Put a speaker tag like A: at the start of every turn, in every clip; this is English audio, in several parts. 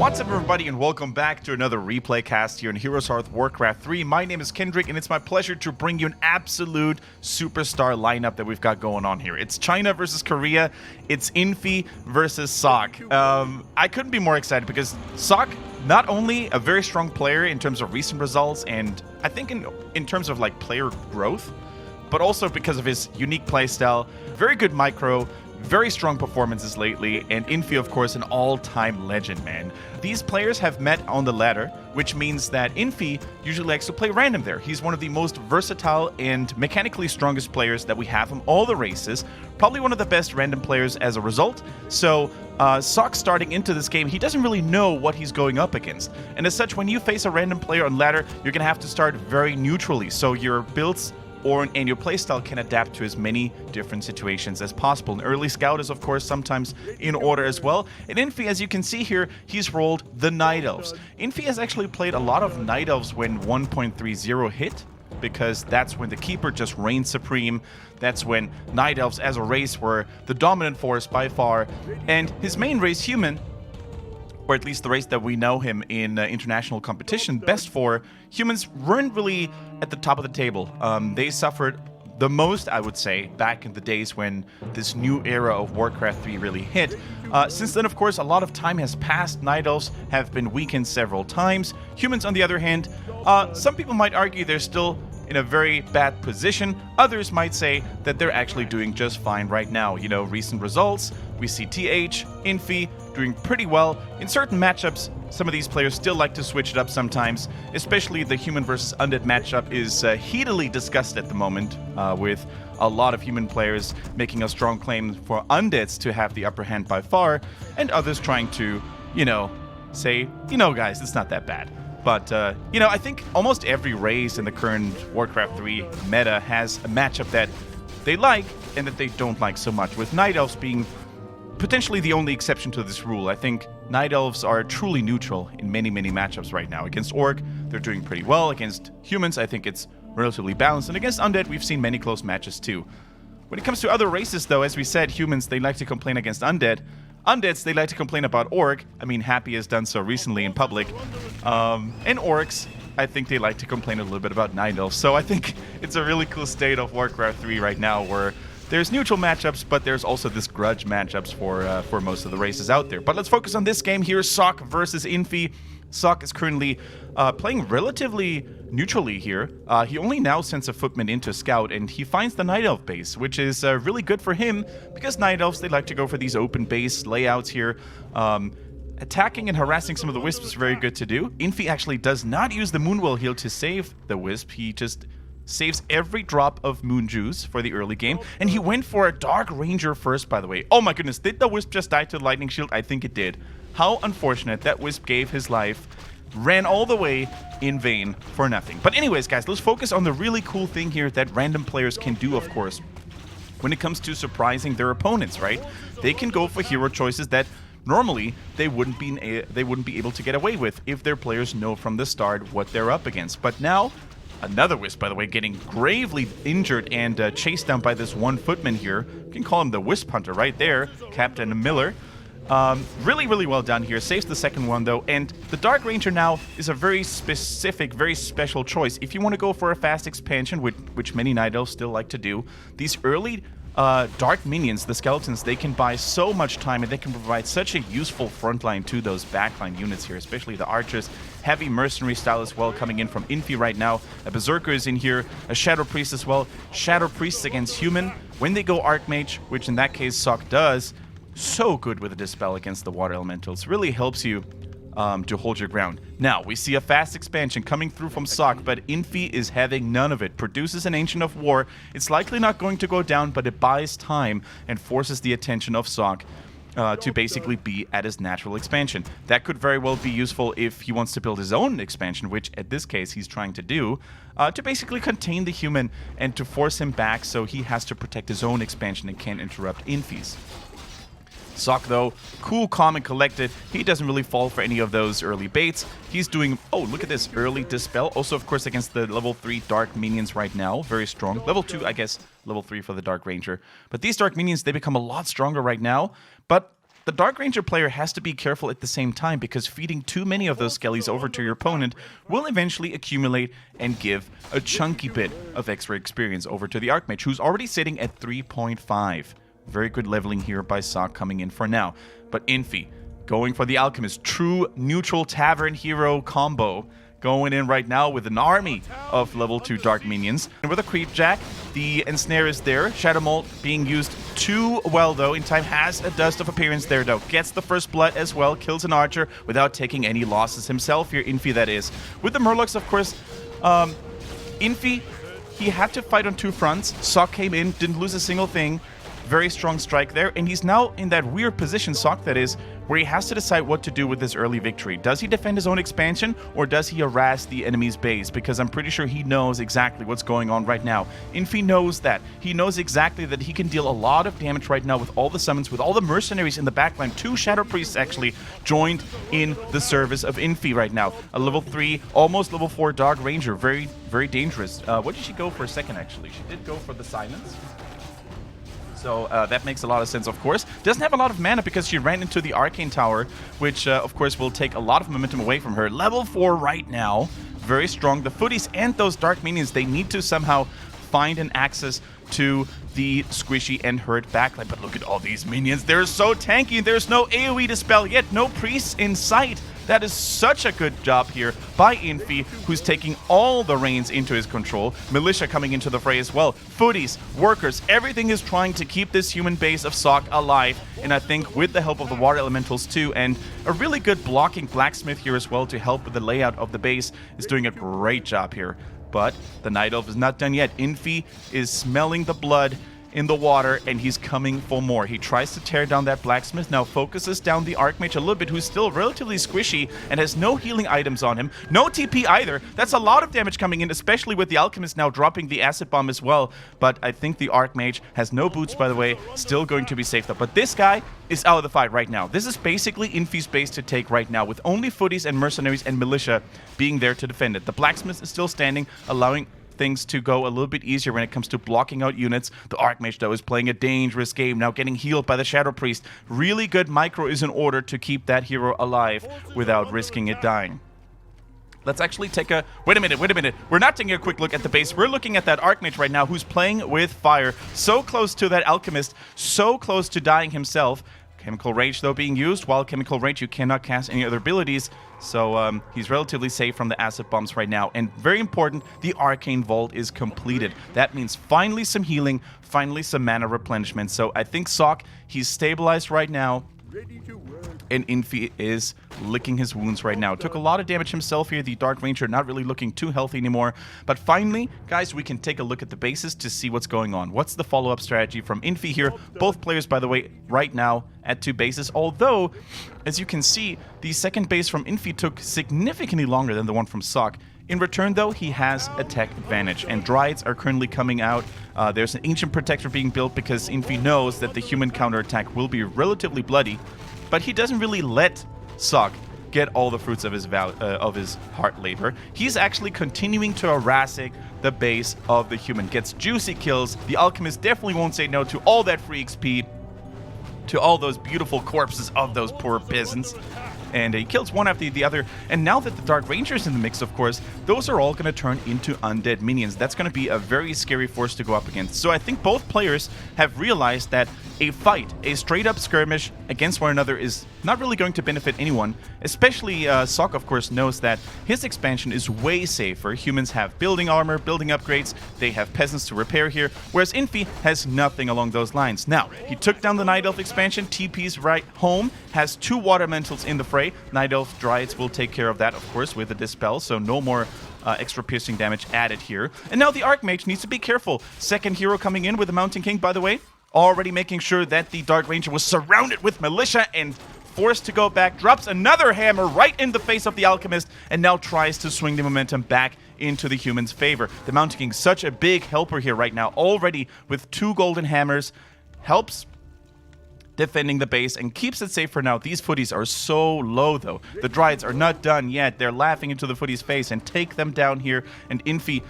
A: What's up, everybody, and welcome back to another replay cast here in HeroesHearth Warcraft 3. My name is Kendric, and it's my pleasure to bring you an absolute superstar lineup that we've got going on here. It's China versus Korea. It's Infi versus Sok. I couldn't be more excited because Sok, not only a very strong player in terms of recent results, and I think in terms of like player growth, but also because of his unique playstyle, very good micro, very strong performances lately, and Infi, of course, an all-time legend, man. These players have met on the ladder, which means that Infi usually likes to play random there. He's one of the most versatile and mechanically strongest players that we have from all the races. Probably one of the best random players as a result. So, Sok starting into this game, he doesn't really know what he's going up against. And as such, when you face a random player on ladder, you're going to have to start very neutrally. So your builds and your playstyle can adapt to as many different situations as possible. An early scout is, of course, sometimes in order as well. And Infi, as you can see here, he's rolled the Night Elves. Infi has actually played a lot of Night Elves when 1.30 hit, because that's when the Keeper just reigns supreme. That's when Night Elves as a race were the dominant force by far. And his main race, Human, or at least the race that we know him in international competition best for, humans weren't really at the top of the table. They suffered the most, I would say, back in the days when this new era of Warcraft 3 really hit. Since then, of course, a lot of time has passed. Night Elves have been weakened several times. Humans, on the other hand, some people might argue they're still in a very bad position. Others might say that they're actually doing just fine right now. You know, recent results, we see TH, Infi doing pretty well. In certain matchups, some of these players still like to switch it up sometimes, especially the human versus undead matchup is heatedly discussed at the moment, with a lot of human players making a strong claim for undeads to have the upper hand by far, and others trying to, you know, say, you know, guys, it's not that bad. But, you know, I think almost every race in the current Warcraft 3 meta has a matchup that they like and that they don't like so much, with Night Elves being potentially the only exception to this rule. I think Night Elves are truly neutral in many, many matchups right now. Against Orc, they're doing pretty well. Against humans, I think it's relatively balanced. And against Undead, we've seen many close matches too. When it comes to other races, though, as we said, humans, they like to complain against Undead. Undeads, they like to complain about Orc. I mean, Happy has done so recently in public. And Orcs, I think they like to complain a little bit about Night Elves. So I think it's a really cool state of Warcraft 3 right now, where there's neutral matchups, but there's also this grudge matchups for most of the races out there. But let's focus on this game here, Sok versus Infi. Sok is currently playing relatively neutrally here. He only now sends a footman into Scout, and he finds the Night Elf base, which is really good for him, because Night Elves, they like to go for these open base layouts here. Attacking and harassing some of the Wisps is very good to do. Infi actually does not use the Moonwell heal to save the Wisp. He just saves every drop of Moon Juice for the early game. And he went for a Dark Ranger first, by the way. Oh my goodness, did the Wisp just die to the Lightning Shield? I think it did. How unfortunate. That Wisp gave his life, ran all the way in vain for nothing. But anyways, guys, let's focus on the really cool thing here that random players can do, of course, when it comes to surprising their opponents, right? They can go for hero choices that normally they wouldn't be able to get away with if their players know from the start what they're up against. But now, another Wisp, by the way, getting gravely injured and chased down by this one footman here. You can call him the Wisp Hunter right there, Captain Miller. Really, really well done here. Saves the second one, though. And the Dark Ranger now is a very specific, very special choice. If you want to go for a fast expansion, which many Night Elves still like to do, these early Dark Minions, the Skeletons, they can buy so much time, and they can provide such a useful frontline to those backline units here, especially the Archers. Heavy Mercenary style as well coming in from Infi right now. A Berserker is in here, a Shadow Priest as well. Shadow Priests against Human. When they go Archmage, which in that case Sok does, so good with a Dispel against the Water Elementals. Really helps you to hold your ground. Now, we see a fast expansion coming through from Sok, but Infi is having none of it. Produces an Ancient of War. It's likely not going to go down, but it buys time and forces the attention of Sok to basically be at his natural expansion. That could very well be useful if he wants to build his own expansion, which at this case he's trying to do, to basically contain the human and to force him back so he has to protect his own expansion and can't interrupt Infi's. Sok, though, cool, calm, and collected. He doesn't really fall for any of those early baits. He's doing, oh, look at this, early Dispel. Also, of course, against the level 3 Dark Minions right now. Very strong. Level 2, I guess, level 3 for the Dark Ranger. But these Dark Minions, they become a lot stronger right now. But the Dark Ranger player has to be careful at the same time, because feeding too many of those skellies over to your opponent will eventually accumulate and give a chunky bit of extra experience over to the Archmage, who's already sitting at 3.5. Very good leveling here by Sok coming in for now. But Infi going for the Alchemist. True neutral tavern hero combo. Going in right now with an army of level 2 Dark Minions. And with a Creep Jack, the Ensnare is there. Shadow Mold being used too well, though. In time has a Dust of Appearance there, though. Gets the first blood as well. Kills an Archer without taking any losses himself here. Infi, that is. With the Murlocs, of course, Infi, he had to fight on 2 fronts. Sok came in, didn't lose a single thing. Very strong strike there, and he's now in that weird position, Sok that is, where he has to decide what to do with this early victory. Does he defend his own expansion, or does he harass the enemy's base? Because I'm pretty sure he knows exactly what's going on right now. Infi knows that. He knows exactly that he can deal a lot of damage right now with all the summons, with all the mercenaries in the backline. 2 Shadow Priests actually joined in the service of Infi right now. A level 3, almost level 4 Dark Ranger. Very, very dangerous. What did she go for a second, actually? She did go for the Cylance. So that makes a lot of sense, of course. Doesn't have a lot of mana because she ran into the Arcane Tower, which, of course, will take a lot of momentum away from her. Level 4 right now. Very strong. The Footies and those Dark Minions, they need to somehow find an access to the squishy and hurt backline. But look at all these minions. They're so tanky. There's no AoE dispel yet. No priests in sight. That is such a good job here by Infi, who's taking all the reins into his control. Militia coming into the fray as well. Footies, workers, everything is trying to keep this human base of Sok alive. And I think with the help of the water elementals too, and a really good blocking blacksmith here as well to help with the layout of the base, is doing a great job here. But the Night Elf is not done yet. Infi is smelling the blood in the water, and he's coming for more. He tries to tear down that blacksmith, now focuses down the Archmage a little bit, who's still relatively squishy and has no healing items on him. No TP either. That's a lot of damage coming in, especially with the Alchemist now dropping the Acid Bomb as well. But I think the Archmage has no boots, by the way, still going to be safe though. But this guy is out of the fight right now. This is basically Infi's base to take right now, with only Footies and Mercenaries and Militia being there to defend it. The Blacksmith is still standing, allowing things to go a little bit easier when it comes to blocking out units. The Archmage, though, is playing a dangerous game, now getting healed by the Shadow Priest. Really good micro is in order to keep that hero alive without risking it dying. Let's actually take a... Wait a minute. We're not taking a quick look at the base. We're looking at that Archmage right now, who's playing with fire. So close to that Alchemist, so close to dying himself. Chemical Rage, though, being used. While Chemical Rage, you cannot cast any other abilities, so he's relatively safe from the acid bombs right now. And very important, the Arcane Vault is completed. That means finally some healing, finally some mana replenishment. So I think Sok, he's stabilized right now, and Infi is licking his wounds right now. Took a lot of damage himself here. The Dark Ranger not really looking too healthy anymore. But finally, guys, we can take a look at the bases to see what's going on. What's the follow-up strategy from Infi here? Both players, by the way, right now at 2 bases. Although, as you can see, the second base from Infi took significantly longer than the one from Sok. In return, though, he has attack advantage, and Dryads are currently coming out. There's an Ancient Protector being built because Infi knows that the human counterattack will be relatively bloody, but he doesn't really let Sok get all the fruits of his hard labor. He's actually continuing to harass the base of the human. Gets juicy kills. The Alchemist definitely won't say no to all that free XP, to all those beautiful corpses of those poor peasants. And he kills one after the other. And now that the Dark Ranger's in the mix, of course, those are all going to turn into undead minions. That's going to be a very scary force to go up against. So I think both players have realized that a fight, a straight-up skirmish against one another, is not really going to benefit anyone. Especially Sok, of course, knows that his expansion is way safer. Humans have building armor, building upgrades. They have peasants to repair here, whereas Infi has nothing along those lines. Now, he took down the Night Elf expansion, TP's right home, has 2 water elementals in the fray. Night Elf Dryads will take care of that, of course, with the Dispel, so no more extra piercing damage added here. And now the Archmage needs to be careful. Second hero coming in with the Mountain King, by the way, already making sure that the Dark Ranger was surrounded with militia and forced to go back, drops another hammer right in the face of the Alchemist, and now tries to swing the momentum back into the human's favor. The Mountain King, such a big helper here right now, already with 2 golden hammers, helps defending the base and keeps it safe for now. These Footies are so low, though. The Dryads are not done yet. They're laughing into the Footies' face and take them down here. And Infi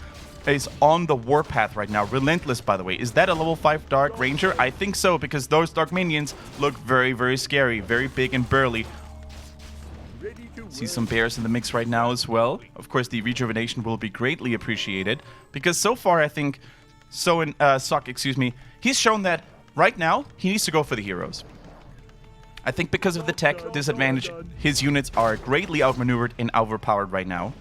A: is on the warpath right now. Relentless, by the way. Is that a level 5 Dark Ranger? I think so, because those Dark Minions look very, very scary. Very big and burly. See some bears in the mix right now as well. Of course, the rejuvenation will be greatly appreciated, because so far, I think, Sok, excuse me, he's shown that right now, he needs to go for the heroes. I think because of the tech disadvantage, his units are greatly outmaneuvered and overpowered right now.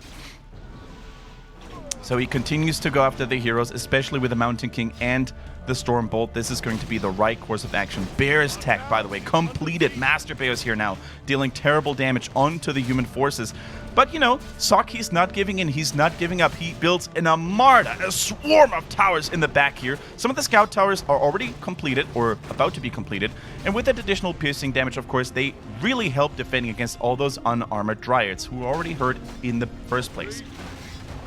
A: So he continues to go after the heroes, especially with the Mountain King and the Storm Bolt. This is going to be the right course of action. Bear's tech, by the way, completed. Master Bears here now, dealing terrible damage onto the human forces. But, you know, Sok, he's not giving in. He's not giving up. He builds an armada, a swarm of towers in the back here. Some of the scout towers are already completed or about to be completed. And with that additional piercing damage, of course, they really help defending against all those unarmored dryads who were already hurt in the first place.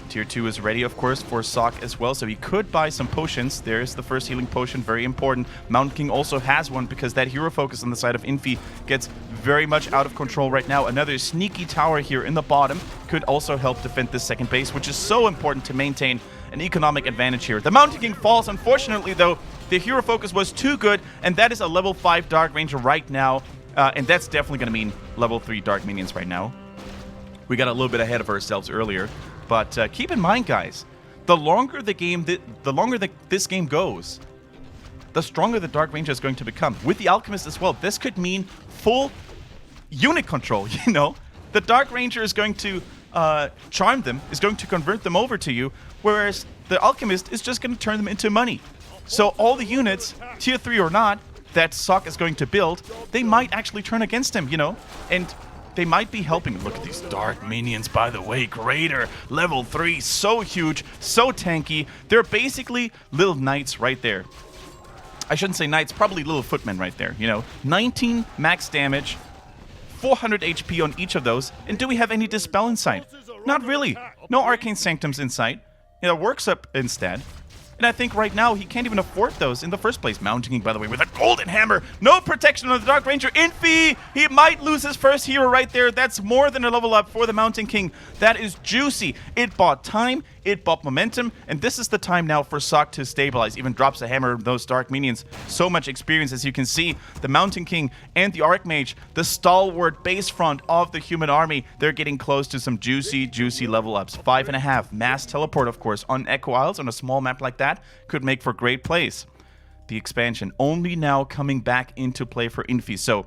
A: Tier 2 is ready, of course, for Sok as well, so he could buy some potions. There's the first healing potion, very important. Mountain King also has one, because that hero focus on the side of Infi gets very much out of control right now. Another sneaky tower here in the bottom could also help defend this second base, which is so important to maintain an economic advantage here. The Mountain King falls, unfortunately, though. The hero focus was too good, and that is a level 5 Dark Ranger right now, and that's definitely going to mean level 3 Dark Minions right now. We got a little bit ahead of ourselves earlier. But keep in mind, guys, the longer the game, this game goes, the stronger the Dark Ranger is going to become. With the Alchemist as well, this could mean full unit control, you know? The Dark Ranger is going to charm them, is going to convert them over to you, whereas the Alchemist is just going to turn them into money. So all the units, tier 3 or not, that Sok is going to build, they might actually turn against him, you know? And they might be helping. Look at these Dark Minions, by the way. Greater. Level 3. So huge. So tanky. They're basically little knights right there. I shouldn't say knights. Probably little footmen right there. You know, 19 max damage. 400 HP on each of those. And do we have any Dispel in sight? Not really. No Arcane Sanctums in sight. It works up instead. And I think right now he can't even afford those in the first place. Mountain King, by the way, with a golden hammer. No protection on the Dark Ranger. Infi! He might lose his first hero right there. That's more than a level up for the Mountain King. That is juicy. It bought time. It bought momentum. And this is the time now for Sok to stabilize. Even drops a hammer of those Dark Minions. So much experience, as you can see. The Mountain King and the Archmage, the stalwart base front of the human army, they're getting close to some juicy, juicy level ups. 5.5. Mass teleport, of course, on Echo Isles on a small map like that could make for great plays. The expansion only now coming back into play for Infi. So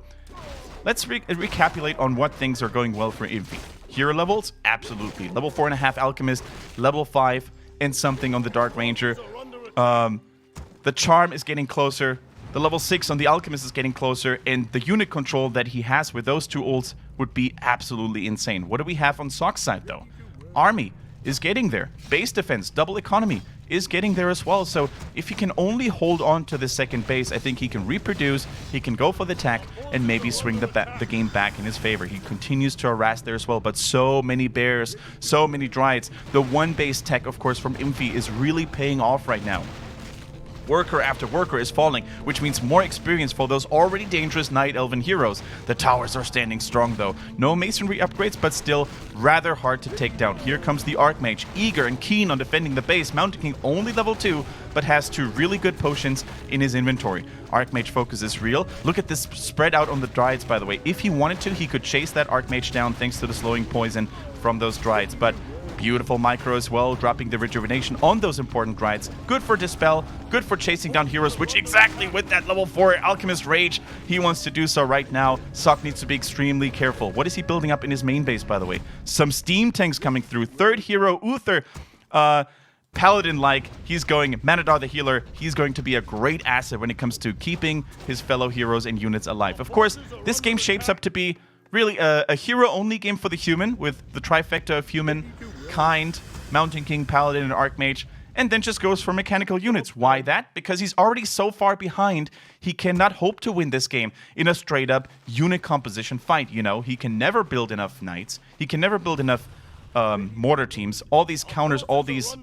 A: let's recapitulate on what things are going well for Infi. Hero levels? Absolutely. Level 4.5 Alchemist, level 5 and something on the Dark Ranger. The Charm is getting closer. The level 6 on the Alchemist is getting closer. And the unit control that he has with those two ults would be absolutely insane. What do we have on Sok's side, though? Army is getting there. Base defense, double economy is getting there as well. So if he can only hold on to the second base, I think he can reproduce, he can go for the attack, and maybe swing the game back in his favor. He continues to harass there as well, but so many bears, so many dryads. The one base tech, of course, from Infi is really paying off right now. Worker after worker is falling, which means more experience for those already dangerous Night Elven heroes. The towers are standing strong though. No masonry upgrades, but still rather hard to take down. Here comes the Archmage, eager and keen on defending the base. Mountain King only level 2, but has 2 really good potions in his inventory. Archmage focus is real. Look at this spread out on the Dryads, by the way. If he wanted to, he could chase that Archmage down thanks to the slowing poison from those Dryads, but beautiful micro as well, dropping the rejuvenation on those important Dryads. Good for Dispel, good for chasing down heroes, which exactly with that level 4 Alchemist Rage, he wants to do so right now. Sok needs to be extremely careful. What is he building up in his main base, by the way? Some steam tanks coming through. Third hero, Uther, Paladin-like. He's going Manadar the healer. He's going to be a great asset when it comes to keeping his fellow heroes and units alive. Of course, this game shapes up to be really a hero-only game for the human, with the trifecta of human, kind, Mountain King, Paladin, and Archmage, and then just goes for mechanical units. Why that? Because he's already so far behind, he cannot hope to win this game in a straight-up unit composition fight, you know? He can never build enough knights. He can never build enough mortar teams, all these counters, all these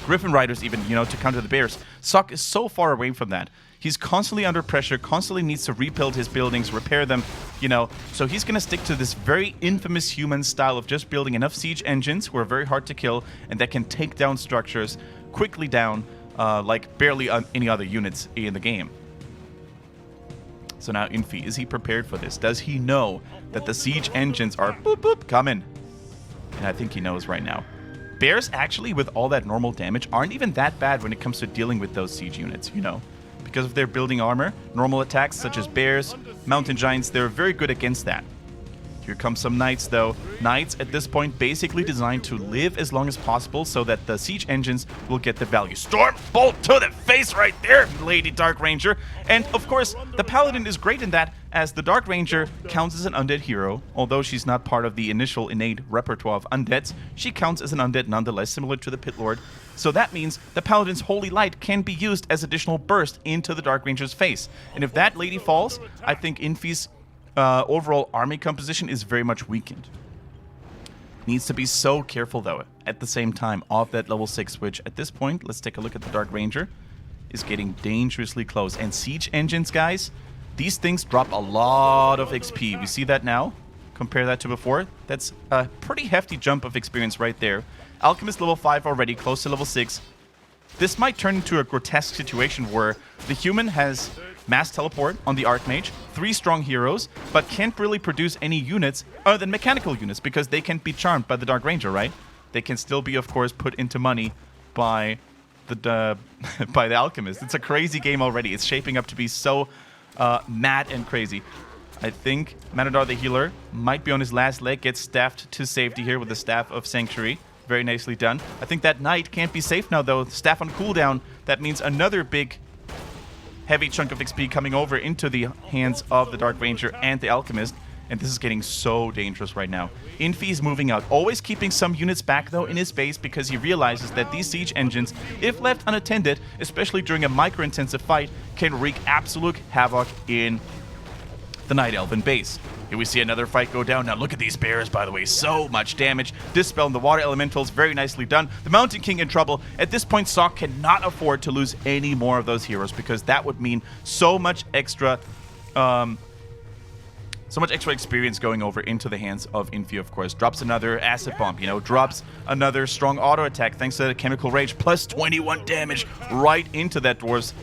A: Griffin Riders even, you know, to counter the bears. Sok is so far away from that. He's constantly under pressure, constantly needs to rebuild his buildings, repair them, you know. So he's going to stick to this very infamous human style of just building enough siege engines who are very hard to kill and that can take down structures quickly down like barely any other units in the game. So now Infi, is he prepared for this? Does he know that the siege engines are boop boop coming? And I think he knows right now. Bears actually, with all that normal damage, aren't even that bad when it comes to dealing with those siege units, you know? Because of their building armor, normal attacks such as bears, mountain giants, they're very good against that. Here come some knights, though. Knights, at this point, basically designed to live as long as possible so that the siege engines will get the value. Storm bolt to the face right there, Lady Dark Ranger. And, of course, the Paladin is great in that, as the Dark Ranger counts as an undead hero. Although she's not part of the initial innate repertoire of undeads, she counts as an undead nonetheless, similar to the Pit Lord. So that means the Paladin's Holy Light can be used as additional burst into the Dark Ranger's face. And if that lady falls, I think Infi's overall army composition is very much weakened. Needs to be so careful, though, at the same time, off that level 6, which at this point, let's take a look at the Dark Ranger, is getting dangerously close. And siege engines, guys, these things drop a lot of XP. We see that now. Compare that to before. That's a pretty hefty jump of experience right there. Alchemist level 5 already, close to level 6. This might turn into a grotesque situation where the human has mass teleport on the Archmage, 3 strong heroes, but can't really produce any units other than mechanical units because they can't be charmed by the Dark Ranger, right? They can still be, of course, put into money by the by the Alchemist. It's a crazy game already. It's shaping up to be so mad and crazy. I think Manadar the healer might be on his last leg, gets staffed to safety here with the Staff of Sanctuary. Very nicely done. I think that knight can't be safe now, though. Staff on cooldown. That means another big heavy chunk of XP coming over into the hands of the Dark Ranger and the Alchemist. And this is getting so dangerous right now. Infi is moving out, always keeping some units back, though, in his base because he realizes that these siege engines, if left unattended, especially during a micro-intensive fight, can wreak absolute havoc in the Night Elven base. Here we see another fight go down. Now look at these bears, by the way. So much damage. Dispel and the water elementals, very nicely done. The Mountain King in trouble. At this point, Sok cannot afford to lose any more of those heroes because that would mean so much extra experience going over into the hands of Infi, of course. Drops another acid bomb, you know, drops another strong auto attack thanks to the Chemical Rage, plus 21 damage right into that dwarf's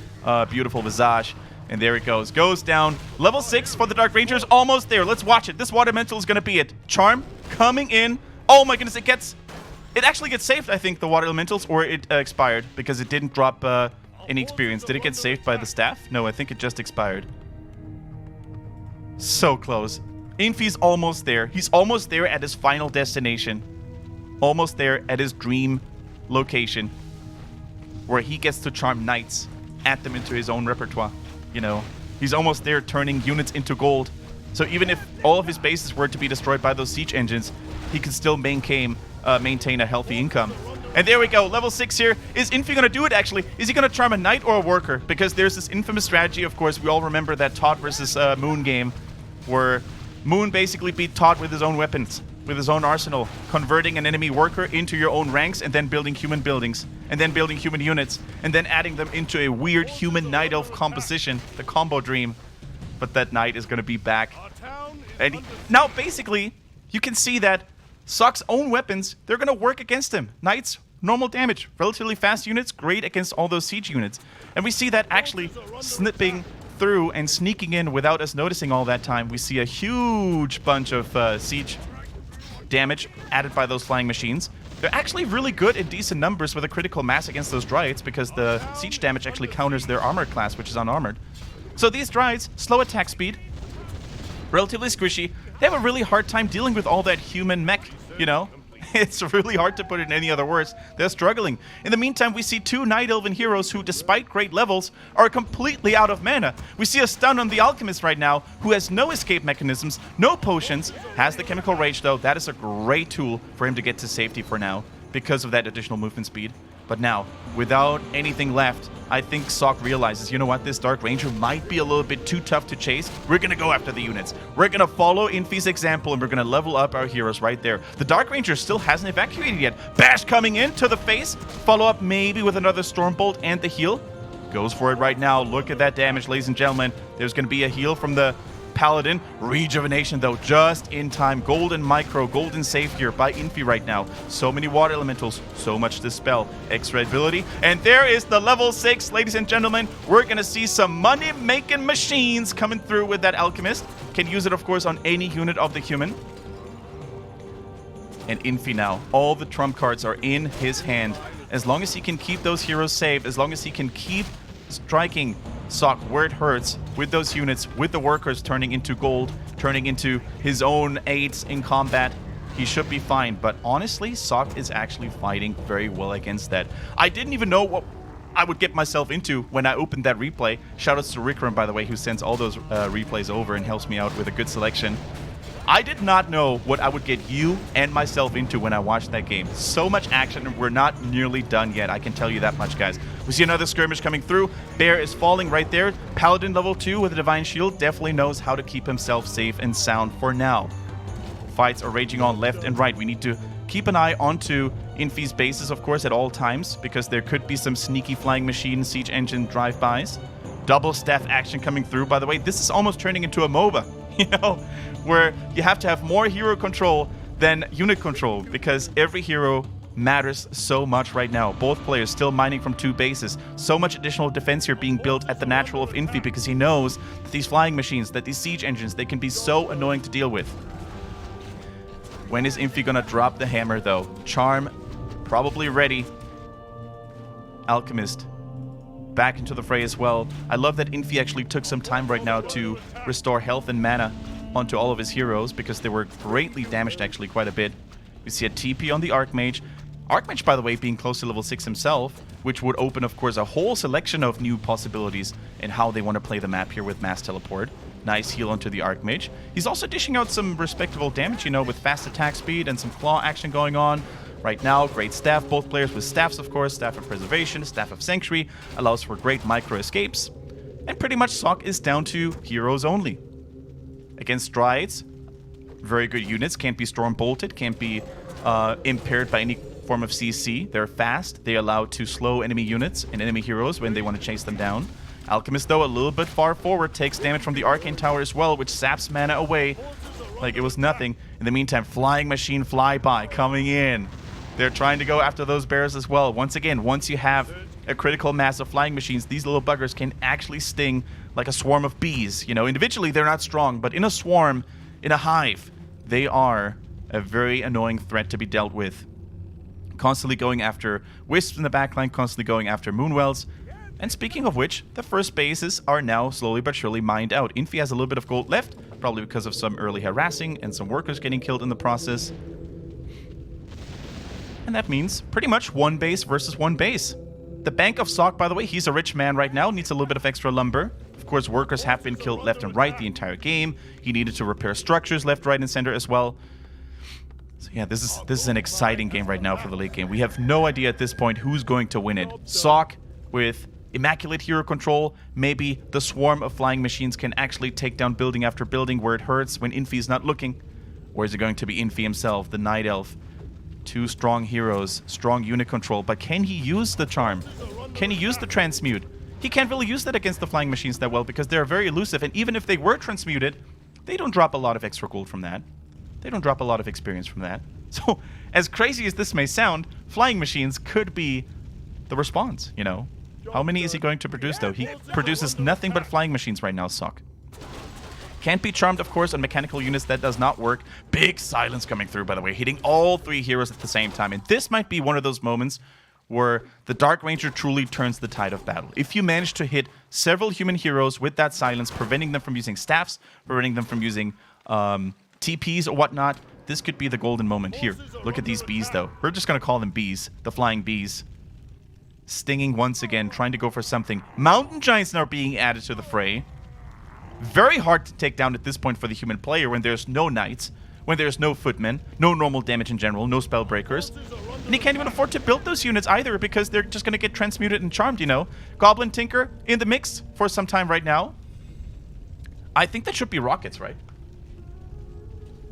A: beautiful visage. And there it goes. Goes down. Level 6 for the Dark Rangers. Almost there. Let's watch it. This water elemental is going to be it. Charm coming in. Oh my goodness. It actually gets saved, I think, the water elementals, or it expired because it didn't drop any experience. Did it get saved by the staff? No, I think it just expired. So close. Infi's almost there. He's almost there at his final destination. Almost there at his dream location where he gets to charm knights, add them into his own repertoire. You know, he's almost there turning units into gold. So even if all of his bases were to be destroyed by those siege engines, he can still maintain a healthy income. And there we go, level 6 here. Is Infi going to do it, actually? Is he going to charm a knight or a worker? Because there's this infamous strategy, of course. We all remember that Todd versus Moon game, where Moon basically beat Todd with his own weapons, with his own arsenal, converting an enemy worker into your own ranks and then building human buildings, and then building human units, and then adding them into a weird human night elf composition, the combo dream. But that knight is going to be back. And now, basically, you can see that Sok's own weapons, they're going to work against him. Knights, normal damage, relatively fast units, great against all those siege units. And we see that actually snipping through and sneaking in without us noticing all that time. We see a huge bunch of siege damage added by those flying machines. They're actually really good in decent numbers with a critical mass against those Dryads because the siege damage actually counters their armor class, which is unarmored. So these Dryads, slow attack speed, relatively squishy. They have a really hard time dealing with all that human mech, you know? It's really hard to put it in any other words. They're struggling. In the meantime, we see 2 Night Elven heroes who, despite great levels, are completely out of mana. We see a stun on the Alchemist right now, who has no escape mechanisms, no potions, has the Chemical Rage, though. That is a great tool for him to get to safety for now, because of that additional movement speed. But now, without anything left, I think Sok realizes, you know what, this Dark Ranger might be a little bit too tough to chase. We're going to go after the units. We're going to follow Infi's example, and we're going to level up our heroes right there. The Dark Ranger still hasn't evacuated yet. Bash coming in to the face. Follow up maybe with another Stormbolt and the heal. Goes for it right now. Look at that damage, ladies and gentlemen. There's going to be a heal from the Paladin. Rejuvenation, though, just in time. Golden micro, golden save here by Infi right now. So many water elementals, so much dispel. Extra ability. And there is the level 6, ladies and gentlemen. We're going to see some money-making machines coming through with that Alchemist. Can use it, of course, on any unit of the human. And Infi now. All the trump cards are in his hand. As long as he can keep those heroes safe, as long as he can keep striking Sok where it hurts with those units, with the workers turning into gold, turning into his own aids in combat, he should be fine. But honestly, Sok is actually fighting very well against that. I didn't even know what I would get myself into when I opened that replay. Shoutouts to Rickram, by the way, who sends all those replays over and helps me out with a good selection. I did not know what I would get you and myself into when I watched that game. So much action, and we're not nearly done yet. I can tell you that much, guys. We see another skirmish coming through. Bear is falling right there. Paladin level 2 with a Divine Shield definitely knows how to keep himself safe and sound for now. Fights are raging on left and right. We need to keep an eye onto Infi's bases, of course, at all times, because there could be some sneaky flying machine, siege engine drive-bys. Double staff action coming through. By the way, this is almost turning into a MOBA, you know, where you have to have more hero control than unit control, because every hero matters so much right now. Both players still mining from 2 bases. So much additional defense here being built at the natural of Infi, because he knows that these flying machines, that these siege engines, they can be so annoying to deal with. When is Infi gonna drop the hammer, though? Charm probably ready. Alchemist back into the fray as well. I love that Infi actually took some time right now to restore health and mana onto all of his heroes, because they were greatly damaged, actually, quite a bit. We see a TP on the Archmage. Archmage, by the way, being close to level 6 himself, which would open, of course, a whole selection of new possibilities in how they want to play the map here with Mass Teleport. Nice heal onto the Archmage. He's also dishing out some respectable damage, you know, with fast attack speed and some claw action going on. Right now, great staff. Both players with staffs, of course. Staff of Preservation, Staff of Sanctuary. Allows for great micro escapes. And pretty much Sok is down to heroes only. Against Strides, very good units. Can't be storm bolted. Can't be impaired by any form of CC. They're fast. They allow to slow enemy units and enemy heroes when they want to chase them down. Alchemist, though, a little bit far forward. Takes damage from the Arcane Tower as well, which saps mana away like it was nothing. In the meantime, Flying Machine Flyby coming in. They're trying to go after those bears as well. Once again, once you have a critical mass of flying machines, these little buggers can actually sting like a swarm of bees. You know, individually they're not strong, but in a swarm, in a hive, they are a very annoying threat to be dealt with. Constantly going after wisps in the backline, constantly going after moonwells. And speaking of which, the first bases are now slowly but surely mined out. Infi has a little bit of gold left, probably because of some early harassing and some workers getting killed in the process. And that means pretty much 1 base versus 1 base. The Bank of Sok, by the way, he's a rich man right now, needs a little bit of extra lumber. Of course, workers have been killed left and right the entire game. He needed to repair structures left, right, and center as well. So yeah, this is an exciting game right now for the late game. We have no idea at this point who's going to win it. Sok with immaculate hero control. Maybe the swarm of flying machines can actually take down building after building where it hurts when Infi is not looking. Or is it going to be Infi himself, the Night Elf? 2 strong heroes, strong unit control, but can he use the charm? Can he use the transmute? He can't really use that against the flying machines that well, because they're very elusive, and even if they were transmuted, they don't drop a lot of extra gold from that. They don't drop a lot of experience from that. So, as crazy as this may sound, flying machines could be the response, you know? How many is he going to produce, though? He produces nothing but flying machines right now, Sok. Can't be charmed, of course, on mechanical units. That does not work. Big Cylance coming through, by the way, hitting all 3 heroes at the same time. And this might be one of those moments where the Dark Ranger truly turns the tide of battle. If you manage to hit several human heroes with that Cylance, preventing them from using staffs, preventing them from using TPs or whatnot, this could be the golden moment. Here, look at these bees, though. We're just going to call them bees. The flying bees. Stinging once again, trying to go for something. Mountain Giants now being added to the fray. Very hard to take down at this point for the human player when there's no knights, when there's no footmen, no normal damage in general, no spell breakers. And he can't even afford to build those units either, because they're just going to get transmuted and charmed, you know. Goblin Tinker in the mix for some time right now. I think that should be rockets, right?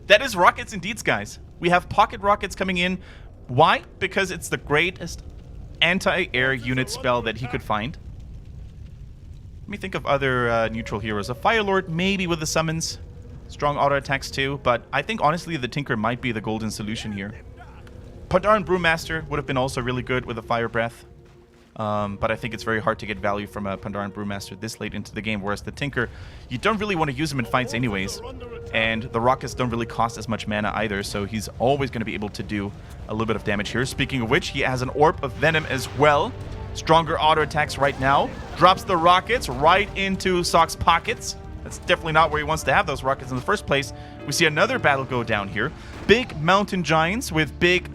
A: That is rockets indeed, guys. We have pocket rockets coming in. Why? Because it's the greatest anti-air unit spell that he could find. Let me think of other neutral heroes. A Fire Lord, maybe with the summons. Strong auto attacks too, but I think honestly the Tinker might be the golden solution here. Pandaren Brewmaster would have been also really good with a Fire Breath. But I think it's very hard to get value from a Pandaren Brewmaster this late into the game, whereas the Tinker, you don't really want to use him in fights anyways. And the rockets don't really cost as much mana either, so he's always going to be able to do a little bit of damage here. Speaking of which, he has an Orb of Venom as well. Stronger auto attacks right now. Drops the rockets right into Sok's pockets. That's definitely not where he wants to have those rockets in the first place. We see another battle go down here. Big mountain giants with big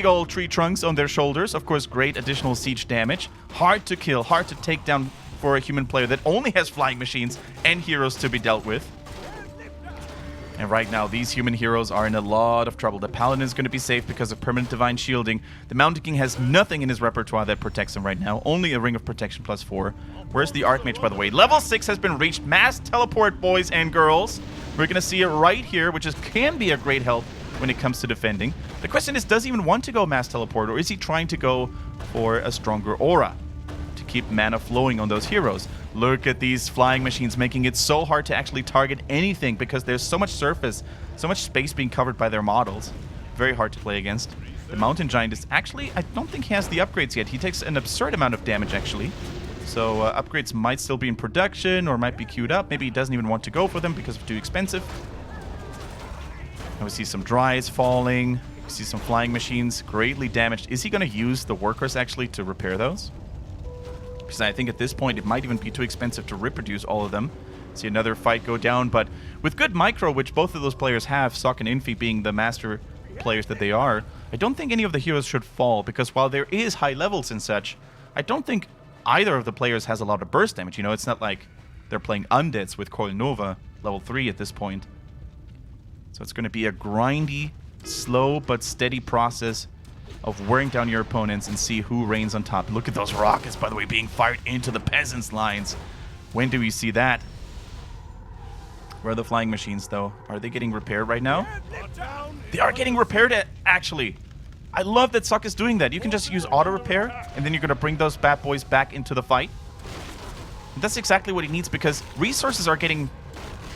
A: old tree trunks on their shoulders. Of course, great additional siege damage. Hard to kill, hard to take down for a human player that only has flying machines and heroes to be dealt with. And right now, these human heroes are in a lot of trouble. The Paladin is going to be safe because of permanent divine shielding. The Mountain King has nothing in his repertoire that protects him right now. Only a Ring of Protection +4. Where's the Archmage, by the way? Level 6 has been reached. Mass teleport, boys and girls. We're going to see it right here, which can be a great help when it comes to defending. The question is, does he even want to go mass teleport, or is he trying to go for a stronger aura to keep mana flowing on those heroes? Look at these flying machines making it so hard to actually target anything because there's so much surface, so much space being covered by their models. Very hard to play against. The Mountain Giant is actually, I don't think he has the upgrades yet. He takes an absurd amount of damage actually. So upgrades might still be in production or might be queued up. Maybe he doesn't even want to go for them because they're too expensive. And we see some Dryas falling. We see some flying machines greatly damaged. Is he going to use the workers actually to repair those? Because I think at this point it might even be too expensive to reproduce all of them. See another fight go down, but with good micro, which both of those players have, Sok and Infi being the master players that they are, I don't think any of the heroes should fall, because while there is high levels and such, I don't think either of the players has a lot of burst damage. You know, it's not like they're playing Undeads with Coil Nova, level 3 at this point. So it's going to be a grindy, slow but steady process of wearing down your opponents and see who reigns on top. Look at those rockets, by the way, being fired into the peasants' lines. When do we see that? Where are the flying machines, though? Are they getting repaired right now? They are getting repaired, actually. I love that Sok is doing that. You can just use auto repair, and then you're going to bring those bad boys back into the fight. And that's exactly what he needs, because resources are getting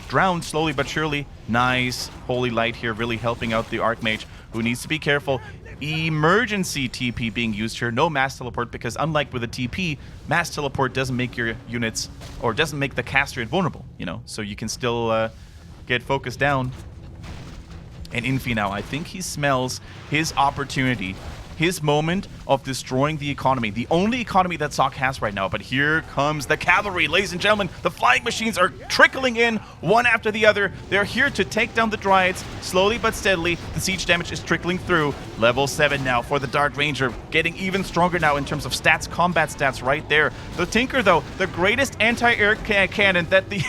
A: drowned slowly but surely. Nice. Holy Light here really helping out the Archmage, who needs to be careful. Emergency TP being used here. No mass teleport, because unlike with a TP, mass teleport doesn't make your units, or doesn't make the caster invulnerable, you know, so you can still get focused down. And Infi now, I think he smells his opportunity, his moment of destroying the economy. The only economy that Sok has right now. But here comes the cavalry, ladies and gentlemen. The flying machines are trickling in one after the other. They're here to take down the Dryads slowly but steadily. The siege damage is trickling through. Level 7 now for the Dark Ranger, getting even stronger now in terms of stats, combat stats right there. The Tinker, though, the greatest anti-air cannon that the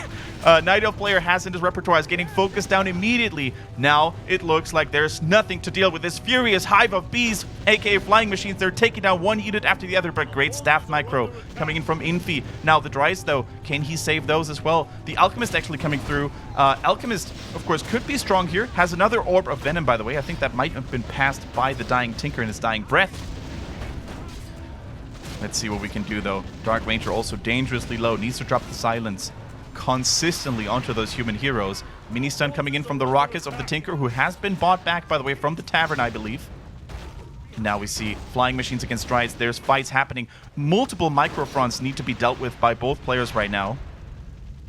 A: Night Elf player has in his repertoire, is getting focused down immediately. Now it looks like there's nothing to deal with this furious hive of bees, aka flying machines. They're taking down one unit after the other, but great staff micro coming in from Infi. Now the Dryas, though, can he save those as well? The Alchemist actually coming through. Alchemist, of course, could be strong here. Has another Orb of Venom, by the way. I think that might have been passed by the dying Tinker in his dying breath. Let's see what we can do, though. Dark Ranger also dangerously low. Needs to drop the Cylance consistently onto those human heroes. Mini stun coming in from the rockets of the Tinker, who has been bought back, by the way, from the tavern, I believe. Now we see flying machines against Dryads. There's fights happening. Multiple microfronts need to be dealt with by both players right now.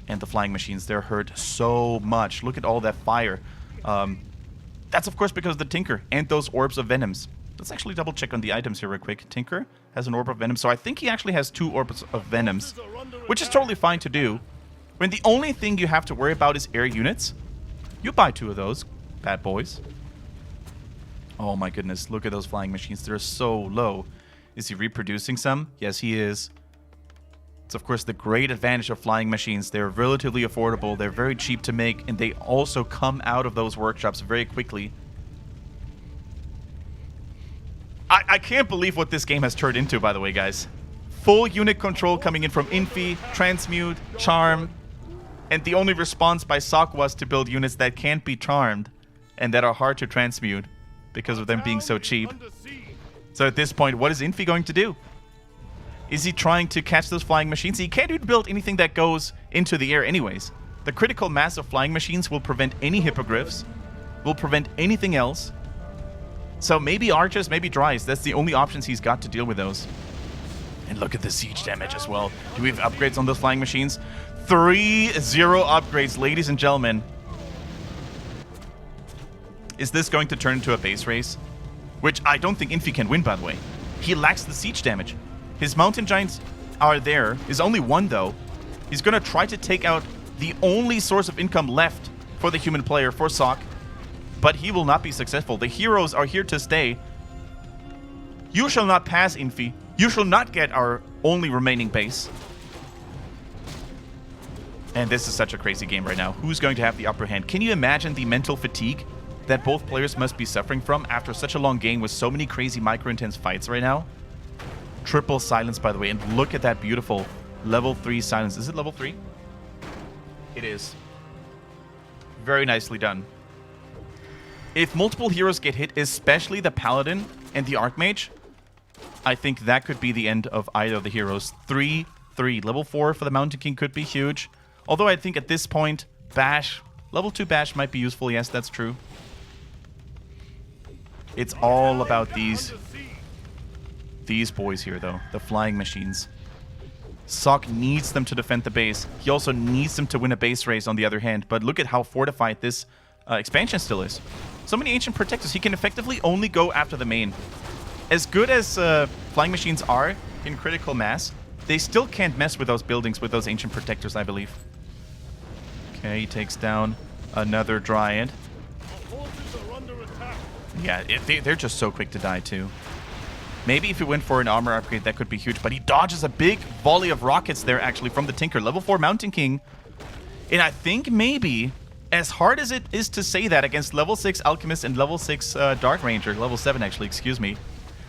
A: And the flying machines, they're hurt so much. Look at all that fire. That's of course because of the Tinker and those orbs of venoms. Let's actually double check on the items here real quick. Tinker has an orb of venom, so I think he actually has 2 orbs of venoms, which is totally fine to do. When the only thing you have to worry about is air units, you buy 2 of those bad boys. Oh my goodness, look at those flying machines. They're so low. Is he reproducing some? Yes, he is. It's of course the great advantage of flying machines. They're relatively affordable, they're very cheap to make, and they also come out of those workshops very quickly. I can't believe what this game has turned into, by the way, guys. Full unit control coming in from Infi, Transmute, Charm, and the only response by Sok was to build units that can't be charmed and that are hard to transmute because of them being so cheap. So at this point, what is Infi going to do? Is he trying to catch those flying machines? He can't even build anything that goes into the air anyways. The critical mass of flying machines will prevent any hippogriffs, will prevent anything else. So maybe archers, maybe dries. That's the only options he's got to deal with those. And look at the siege damage as well. Do we have upgrades on those flying machines? 3-0 upgrades, ladies and gentlemen. Is this going to turn into a base race? Which I don't think Infi can win, by the way. He lacks the siege damage. His mountain giants are there. Is only one, though. He's going to try to take out the only source of income left for the human player, for Sok. But he will not be successful. The heroes are here to stay. You shall not pass, Infi. You shall not get our only remaining base. And this is such a crazy game right now. Who's going to have the upper hand? Can you imagine the mental fatigue that both players must be suffering from after such a long game with so many crazy micro-intense fights right now? Triple Cylance, by the way. And look at that beautiful level 3 Cylance. Is it level 3? It is. Very nicely done. If multiple heroes get hit, especially the Paladin and the Archmage, I think that could be the end of either of the heroes. 3-3. Level 4 for the Mountain King could be huge. Although I think at this point, Bash, level 2 Bash might be useful. Yes, that's true. It's all about these boys here, though. The flying machines. Sok needs them to defend the base. He also needs them to win a base race on the other hand. But look at how fortified this expansion still is. So many ancient protectors. He can effectively only go after the main. As good as flying machines are in critical mass, they still can't mess with those buildings with those ancient protectors, I believe. Okay, he takes down another Dryad. Yeah, they're just so quick to die, too. Maybe if he went for an armor upgrade, that could be huge. But he dodges a big volley of rockets there, actually, from the Tinker. Level 4 Mountain King. And I think maybe, as hard as it is to say that against level 6 Alchemist and level 6 Dark Ranger, level 7, actually, excuse me.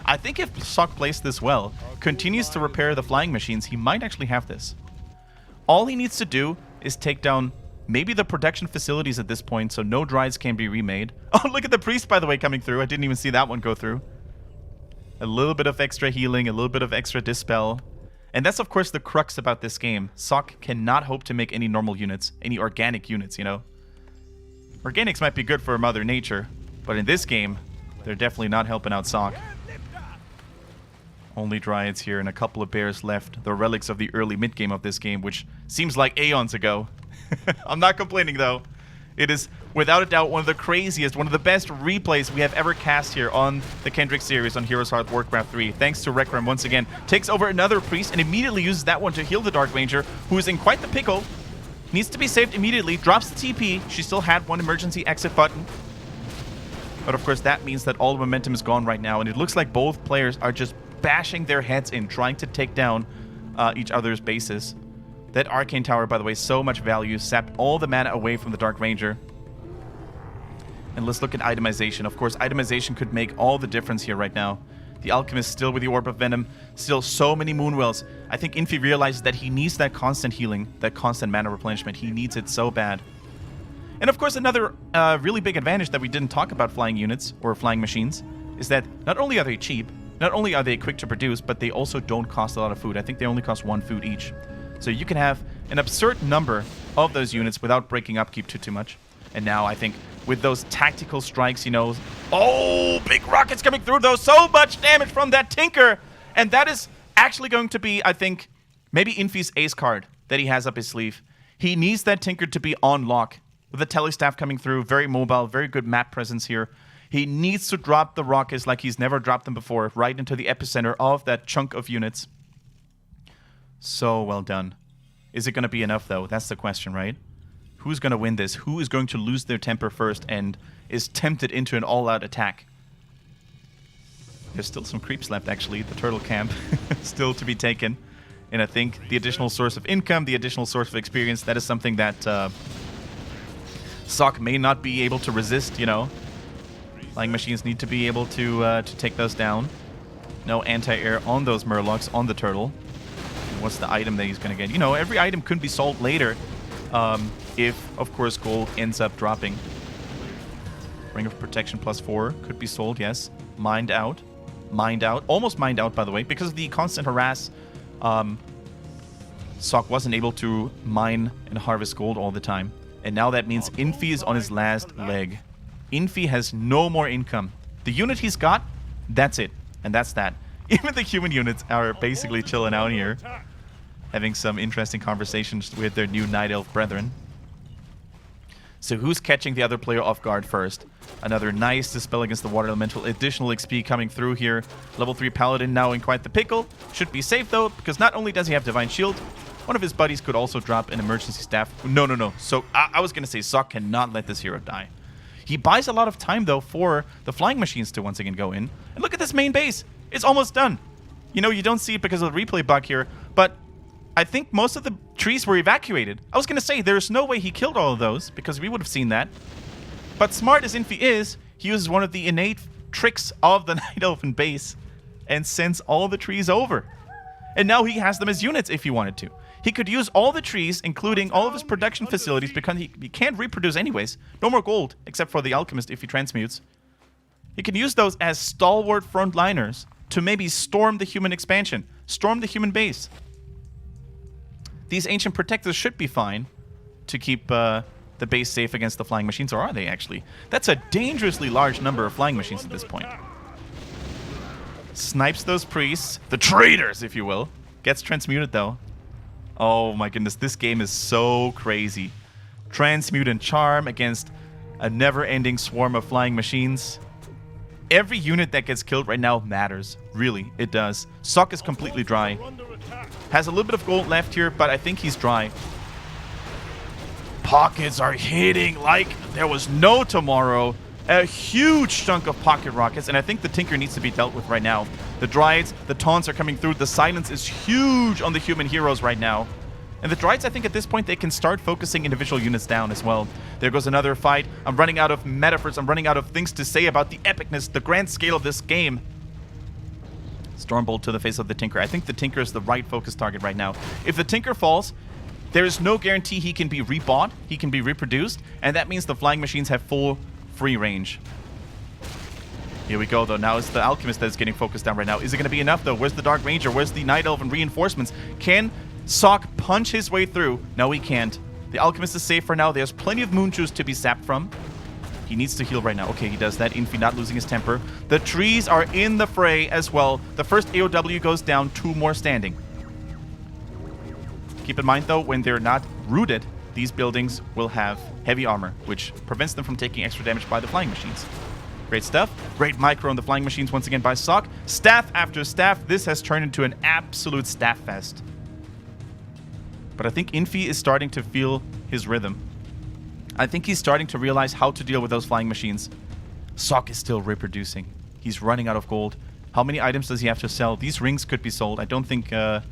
A: I think if Sok plays this well, continues to repair the flying machines, he might actually have this. All he needs to do is take down maybe the protection facilities at this point, so no Dryads can be remade. Oh, look at the Priest, by the way, coming through. I didn't even see that one go through. A little bit of extra healing, a little bit of extra dispel. And that's, of course, the crux about this game. Sok cannot hope to make any normal units, any organic units, you know. Organics might be good for Mother Nature, but in this game, they're definitely not helping out Sok. Only Dryads here and a couple of bears left. The relics of the early mid-game of this game, which seems like aeons ago. I'm not complaining, though. It is, without a doubt, one of the craziest, one of the best replays we have ever cast here on the Kendric series on HeroesHearth Warcraft 3. Thanks to Requiem once again. Takes over another Priest and immediately uses that one to heal the Dark Ranger, who is in quite the pickle. Needs to be saved immediately. Drops the TP. She still had one emergency exit button. But of course, that means that all the momentum is gone right now, and it looks like both players are just bashing their heads in, trying to take down each other's bases. That Arcane Tower, by the way, so much value. Sapped all the mana away from the Dark Ranger. And let's look at itemization. Of course, itemization could make all the difference here right now. The Alchemist still with the Orb of Venom. Still so many Moonwells. I think Infi realizes that he needs that constant healing, that constant mana replenishment. He needs it so bad. And of course, another really big advantage that we didn't talk about flying units, or flying machines, is that not only are they cheap, not only are they quick to produce, but they also don't cost a lot of food. I think they only cost 1 food each. So you can have an absurd number of those units without breaking upkeep too much. And now I think with those tactical strikes, you know... Oh, big rockets coming through, though. So much damage from that Tinker. And that is actually going to be, I think, maybe Infi's ace card that he has up his sleeve. He needs that Tinker to be on lock. With the Telestaff coming through, very mobile, very good map presence here. He needs to drop the rockets like he's never dropped them before, right into the epicenter of that chunk of units. So well done. Is it going to be enough, though? That's the question, right? Who's going to win this? Who is going to lose their temper first and is tempted into an all-out attack? There's still some creeps left, actually. The turtle camp still to be taken. And I think the additional source of income, the additional source of experience, that is something that Sok may not be able to resist, you know. Flying machines need to be able to take those down. No anti-air on those Murlocs, on the turtle. And what's the item that he's going to get? You know, every item could be sold later if, of course, gold ends up dropping. Ring of Protection +4 could be sold, yes. Mind out. Mind out. Almost mind out, by the way, because of the constant harass Sok wasn't able to mine and harvest gold all the time. And now that means Infi is on his last leg. Infi has no more income. The unit he's got, that's it. And that's that. Even the human units are basically chilling out here, having some interesting conversations with their new Night Elf brethren. So who's catching the other player off guard first? Another nice Dispel against the Water Elemental. Additional XP coming through here. Level 3 Paladin now in quite the pickle. Should be safe though, because not only does he have Divine Shield, one of his buddies could also drop an emergency staff. No. So I was going to say Sok cannot let this hero die. He buys a lot of time though for the flying machines to once again go in. And look at this main base. It's almost done. You know, you don't see it because of the replay bug here, but I think most of the trees were evacuated. I was going to say, there's no way he killed all of those, because we would have seen that. But smart as Infi is, he uses one of the innate tricks of the Night Elfin base and sends all the trees over. And now he has them as units if he wanted to. He could use all the trees, including all of his production facilities, because he can't reproduce anyways. No more gold, except for the Alchemist if he transmutes. He can use those as stalwart frontliners to maybe storm the human expansion, storm the human base. These Ancient Protectors should be fine to keep the base safe against the flying machines, or are they actually? That's a dangerously large number of flying machines at this point. Snipes those priests, the traitors, if you will. Gets transmuted though. Oh my goodness, this game is so crazy. Transmute and Charm against a never-ending swarm of flying machines. Every unit that gets killed right now matters. Really, it does. Sok is completely dry. Has a little bit of gold left here, but I think he's dry. Pockets are hitting like there was no tomorrow. A huge chunk of pocket rockets, and I think the Tinker needs to be dealt with right now. The Dryades, the taunts are coming through. The Cylance is huge on the human heroes right now. And the Dryades, I think at this point, they can start focusing individual units down as well. There goes another fight. I'm running out of metaphors. I'm running out of things to say about the epicness, the grand scale of this game. Stormbolt to the face of the Tinker. I think the Tinker is the right focus target right now. If the Tinker falls, there is no guarantee he can be rebought, he can be reproduced, and that means the flying machines have full free range. Here we go, though. Now it's the Alchemist that is getting focused down right now. Is it going to be enough, though? Where's the Dark Ranger? Where's the Night Elf and reinforcements? Can Sok punch his way through? No, he can't. The Alchemist is safe for now. There's plenty of Moon Juice to be sapped from. He needs to heal right now. Okay, he does that. Infi not losing his temper. The trees are in the fray as well. The first AOW goes down, 2 more standing. Keep in mind, though, when they're not rooted, these buildings will have heavy armor, which prevents them from taking extra damage by the flying machines. Great stuff. Great micro on the flying machines once again by Sok. Staff after staff. This has turned into an absolute staff fest. But I think Infi is starting to feel his rhythm. I think he's starting to realize how to deal with those flying machines. Sok is still reproducing. He's running out of gold. How many items does he have to sell? These rings could be sold. I don't think the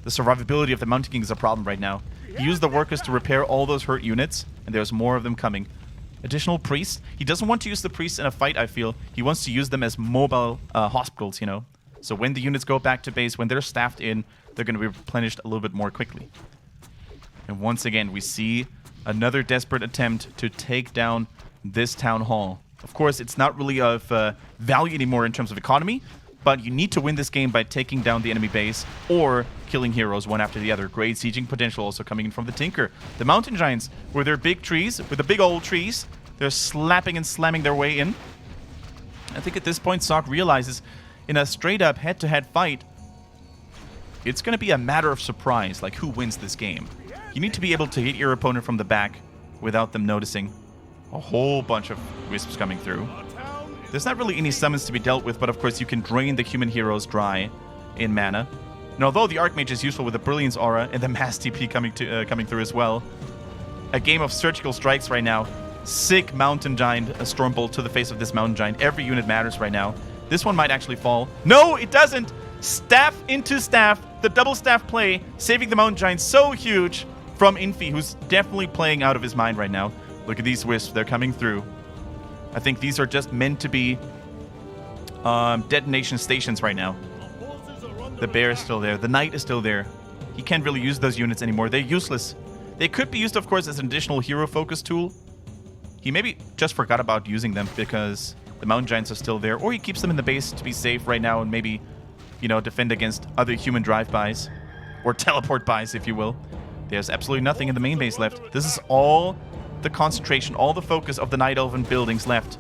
A: survivability of the Mountain King is a problem right now. He used the workers to repair all those hurt units, and there's more of them coming. Additional priests. He doesn't want to use the priests in a fight, I feel. He wants to use them as mobile hospitals, you know. So when the units go back to base, when they're staffed in, they're going to be replenished a little bit more quickly. And once again, we see another desperate attempt to take down this town hall. Of course, it's not really of value anymore in terms of economy, but you need to win this game by taking down the enemy base or killing heroes one after the other. Great sieging potential also coming in from the Tinker. The Mountain Giants, with their big trees, with the big old trees, they're slapping and slamming their way in. I think at this point, Sok realizes in a straight-up head-to-head fight, it's going to be a matter of surprise, like who wins this game. You need to be able to hit your opponent from the back without them noticing. A whole bunch of wisps coming through. There's not really any summons to be dealt with, but of course you can drain the human heroes dry in mana. And although the Archmage is useful with the Brilliance Aura and the Mass TP coming through as well, a game of surgical strikes right now. Sick Mountain Giant, a Stormbolt to the face of this Mountain Giant. Every unit matters right now. This one might actually fall. No, it doesn't! Staff into staff. The double staff play, saving the Mountain Giant so huge from Infi, who's definitely playing out of his mind right now. Look at these wisps. They're coming through. I think these are just meant to be detonation stations right now. The bear is still there. The knight is still there. He can't really use those units anymore. They're useless. They could be used, of course, as an additional hero focus tool. He maybe just forgot about using them because the Mountain Giants are still there. Or he keeps them in the base to be safe right now and maybe, you know, defend against other human drive-bys. or teleport buys, if you will. There's absolutely nothing in the main base left. This is all the concentration, all the focus of the Night Elven buildings left.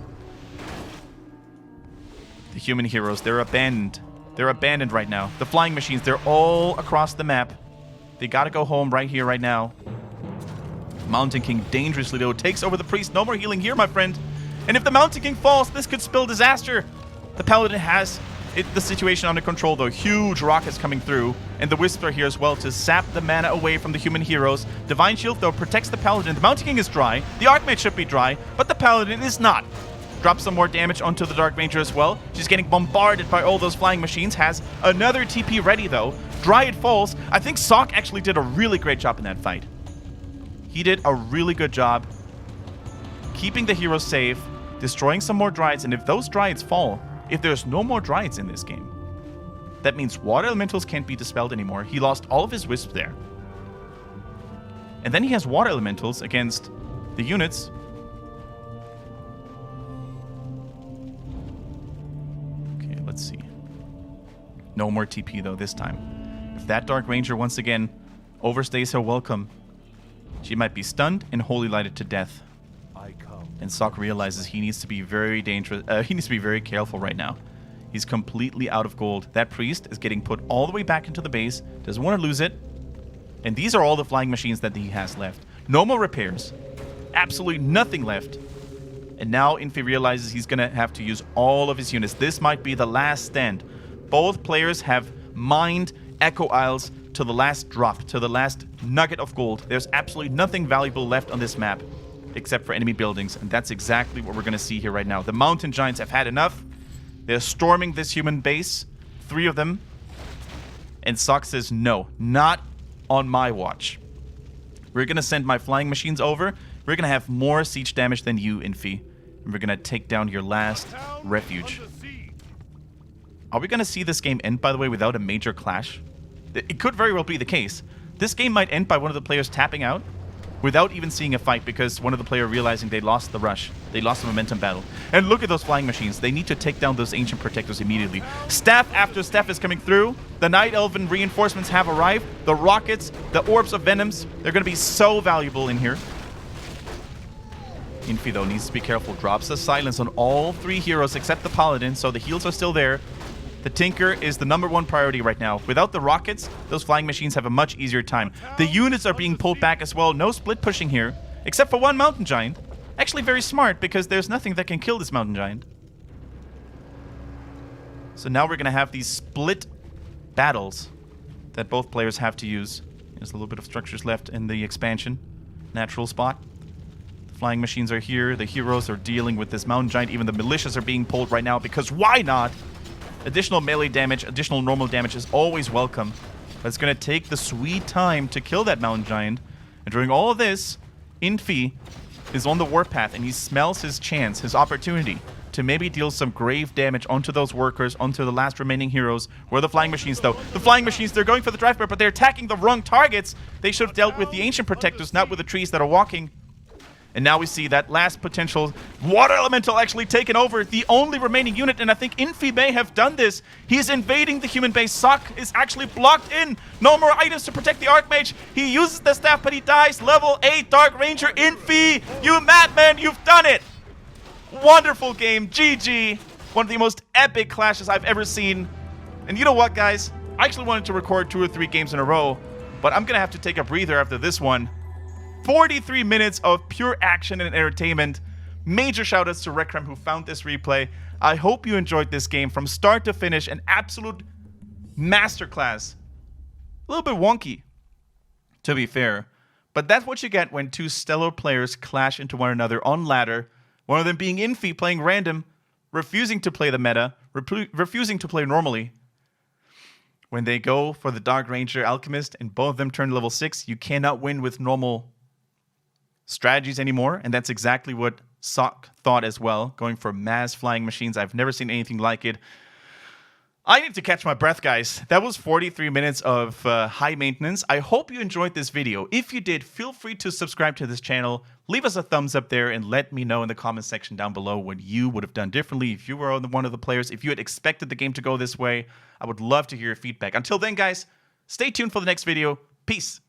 A: The human heroes, they're abandoned. They're abandoned right now. The flying machines, they're all across the map. They gotta go home right here, right now. Mountain King dangerously, though, takes over the priest. No more healing here, my friend. And if the Mountain King falls, this could spell disaster. The Paladin has the situation under control, though. Huge rockets coming through. And the Wisps are here as well to sap the mana away from the human heroes. Divine Shield, though, protects the Paladin. The Mountain King is dry. The Archmage should be dry, but the Paladin is not. Drops some more damage onto the Dark Ranger as well. She's getting bombarded by all those flying machines. Has another TP ready, though. Dryad falls. I think Sok actually did a really great job in that fight. He did a really good job keeping the heroes safe, destroying some more Dryads, and if those Dryads fall, if there's no more Dryads in this game, that means Water Elementals can't be dispelled anymore. He lost all of his Wisps there. And then he has Water Elementals against the units. Okay, let's see. No more TP, though, this time. If that Dark Ranger once again overstays her welcome, she might be stunned and holy lighted to death. And Sok realizes he needs to be very dangerous. He needs to be very careful right now. He's completely out of gold. That priest is getting put all the way back into the base. Doesn't want to lose it. And these are all the flying machines that he has left. No more repairs. Absolutely nothing left. And now Infi realizes he's going to have to use all of his units. This might be the last stand. Both players have mined Echo Isles to the last drop, to the last nugget of gold. There's absolutely nothing valuable left on this map except for enemy buildings, and that's exactly what we're going to see here right now. The Mountain Giants have had enough. They're storming this human base, 3 of them, and Sok says, no, not on my watch. We're going to send my flying machines over. We're going to have more siege damage than you, Infi, and we're going to take down your last refuge. Are we going to see this game end, by the way, without a major clash? It could very well be the case. This game might end by one of the players tapping out without even seeing a fight because one of the players realizing they lost the rush. They lost the momentum battle. And look at those flying machines. They need to take down those ancient protectors immediately. Staff after staff is coming through. The Night Elven reinforcements have arrived. The rockets, the orbs of venoms, they're going to be so valuable in here. Infi, though, needs to be careful. Drops the silence on all 3 heroes except the Paladin, so the heals are still there. The Tinker is the #1 priority right now. Without the rockets, those flying machines have a much easier time. The units are being pulled back as well. No split pushing here, except for one Mountain Giant. Actually very smart, because there's nothing that can kill this Mountain Giant. So now we're going to have these split battles that both players have to use. There's a little bit of structures left in the expansion. Natural spot. The flying machines are here. The heroes are dealing with this Mountain Giant. Even the militias are being pulled right now, because why not? Additional melee damage, additional normal damage is always welcome. But it's going to take the sweet time to kill that Mountain Giant. And during all of this, Infi is on the warpath, and he smells his chance, his opportunity, to maybe deal some grave damage onto those workers, onto the last remaining heroes. Where are the flying machines, though? The flying machines, they're going for the drive bar, but they're attacking the wrong targets. They should have dealt with the ancient protectors, not with the trees that are walking. And now we see that last potential Water Elemental actually taken over, the only remaining unit, and I think Infi may have done this. He's invading the human base. Sok is actually blocked in. No more items to protect the Archmage. He uses the staff, but he dies. Level 8 Dark Ranger. Infi, you madman, you've done it. Wonderful game. GG. One of the most epic clashes I've ever seen. And you know what, guys? I actually wanted to record 2 or 3 games in a row, but I'm going to have to take a breather after this one. 43 minutes of pure action and entertainment. Major shoutouts to Rekrem who found this replay. I hope you enjoyed this game from start to finish. An absolute masterclass. A little bit wonky, to be fair. But that's what you get when 2 stellar players clash into one another on ladder. One of them being Infi, playing random, refusing to play the meta, refusing to play normally. When they go for the Dark Ranger Alchemist and both of them turn level 6, you cannot win with normal strategies anymore, and that's exactly what Sok thought as well, going for mass flying machines. I've never seen anything like it. I need to catch my breath, guys. That was 43 minutes of high maintenance. I hope you enjoyed this video. If you did, feel free to subscribe to this channel. Leave us a thumbs up there and let me know in the comment section down below what you would have done differently if you were one of the players, if you had expected the game to go this way. I would love to hear your feedback. Until then, guys, Stay tuned for the next video. Peace.